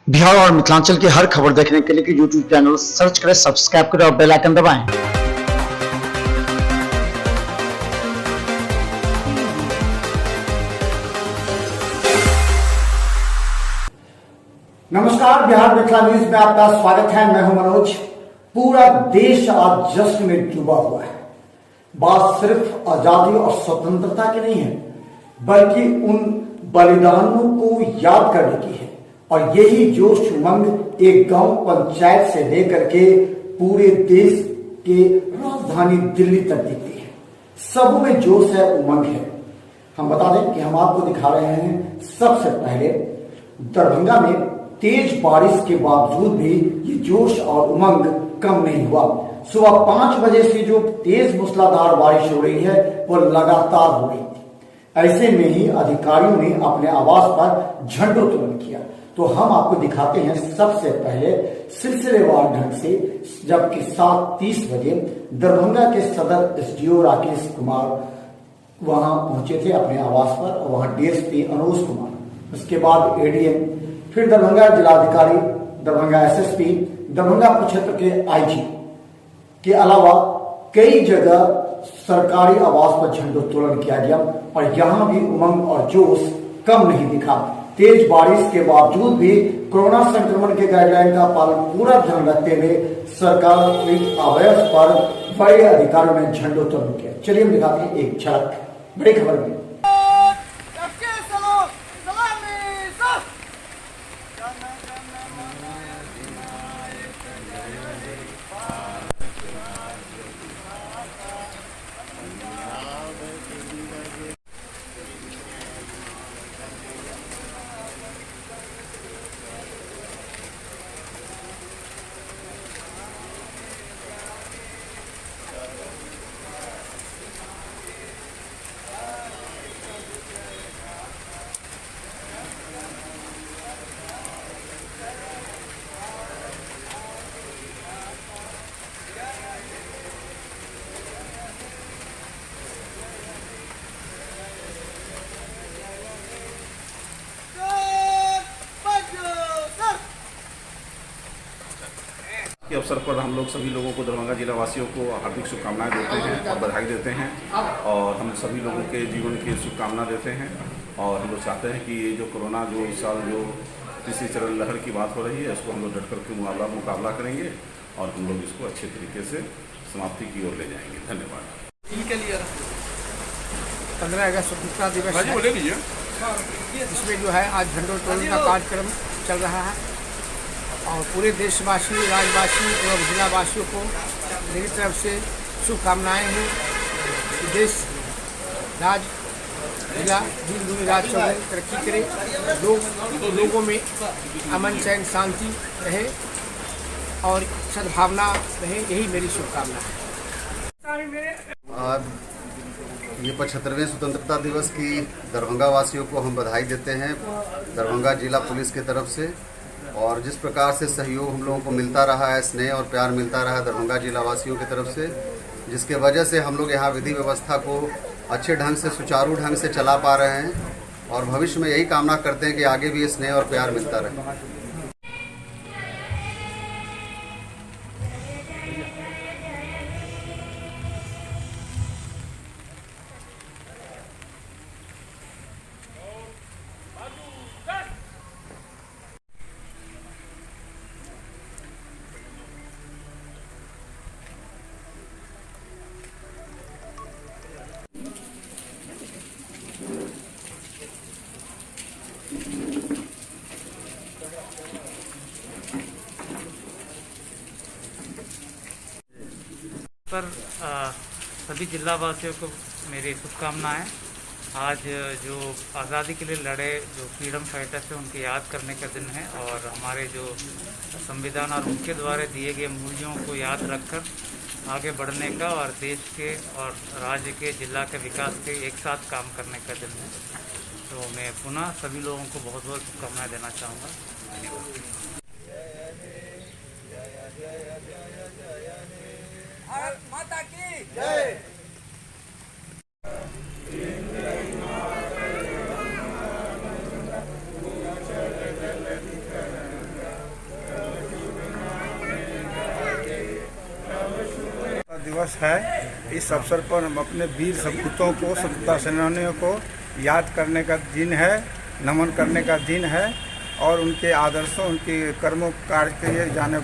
बिहार और मिथिलांचल की हर खबर देखने के लिए यूट्यूब चैनल सर्च करें, सब्सक्राइब करें और बेल आइकन दबाएं। नमस्कार, बिहार मिथिला न्यूज में आपका स्वागत है। मैं हूं मनोज। पूरा देश आज जश्न में डूबा हुआ है। बात सिर्फ आजादी और स्वतंत्रता की नहीं है, बल्कि उन बलिदानों को याद करने की है। और यही जोश उमंग एक गांव पंचायत से लेकर के पूरे देश के राजधानी दिल्ली तक दिखती है। सब में जोश है, उमंग है। हम बता दें कि हम आपको दिखा रहे हैं सबसे पहले दरभंगा में तेज बारिश के बावजूद भी ये जोश और उमंग कम नहीं हुआ। सुबह 5 बजे से जो तेज मूसलाधार बारिश हो रही है वो लगातार हो रही थी। ऐसे में ही अधिकारियों ने अपने आवास पर झंडोत्तोलन किया। तो हम आपको दिखाते हैं सबसे पहले सिलसिलेवार ढंग से, जबकि 7:30 बजे दरभंगा के सदर एसडीओ राकेश कुमार वहां पहुंचे थे अपने आवास पर, और वहां डीएसपी अनुज कुमार, उसके बाद एडीएम, फिर दरभंगा जिलाधिकारी, दरभंगा एसएसपी, दरभंगा प्रक्षेत्र के आईजी के अलावा कई जगह सरकारी आवास पर झंडोत्तोलन किया गया। और यहां भी उमंग और जोश कम नहीं दिखा। तेज बारिश के बावजूद भी कोरोना संक्रमण के गाइडलाइन का पालन पूरा ध्यान रखते हुए सरकारी आवास पर बड़े अधिकारियों ने झंडोत्तोलन किया। चलिए हम दिखाते हैं एक झलक बड़ी खबर में। के अवसर पर हम लोग सभी लोगों को, दरभंगा जिला वासियों को हार्दिक शुभकामनाएं देते हैं और बधाई देते हैं। और हम सभी लोगों के जीवन की शुभकामना देते हैं। और हम लोग चाहते हैं कि ये जो कोरोना जो इस साल जो तीसरी चरण लहर की बात हो रही है, उसको हम लोग डट करके मुकाबला करेंगे और हम लोग इसको अच्छे तरीके से समाप्ति की ओर ले जाएंगे। धन्यवाद। इनके लिए 15 अगस्त स्वतंत्रता दिवस है, इसमें जो है आज झंडोत्तोलन का कार्यक्रम चल रहा है। और पूरे देशवासी, राज्यवासी एवं जिलावासियों को मेरी तरफ से शुभकामनाएं हैं कि देश, राज्य, जिला दिन दुनी रात चले, तरक्की करे, लोगों में अमन चैन शांति रहे और सद्भावना रहे। यही मेरी शुभकामना है। आज ये 75वें स्वतंत्रता दिवस की दरभंगा वासियों को हम बधाई देते हैं दरभंगा जिला पुलिस की तरफ से। और जिस प्रकार से सहयोग हम लोगों को मिलता रहा है, स्नेह और प्यार मिलता रहा है दरभंगा जिला वासियों की तरफ से, जिसके वजह से हम लोग यहाँ विधि व्यवस्था को अच्छे ढंग से, सुचारू ढंग से चला पा रहे हैं। और भविष्य में यही कामना करते हैं कि आगे भी ये स्नेह और प्यार मिलता रहे। पर सभी जिलावासियों को मेरी शुभकामनाएं। आज जो आज़ादी के लिए लड़े जो फ्रीडम फाइटर्स हैं, उनकी याद करने का दिन है। और हमारे जो संविधान और उनके द्वारा दिए गए मूल्यों को याद रखकर आगे बढ़ने का और देश के और राज्य के, जिला के विकास के एक साथ काम करने का दिन है। तो मैं पुनः सभी लोगों को बहुत बहुत शुभकामनाएं देना चाहूँगा। धन्यवाद। भारत माता की जय। दिवस है। इस अवसर पर हम अपने वीर सपूतों को, स्वतंत्रता सेनानियों को याद करने का दिन है, नमन करने का दिन है और उनके आदर्शों, उनके कर्मों कार्य के लिए जाने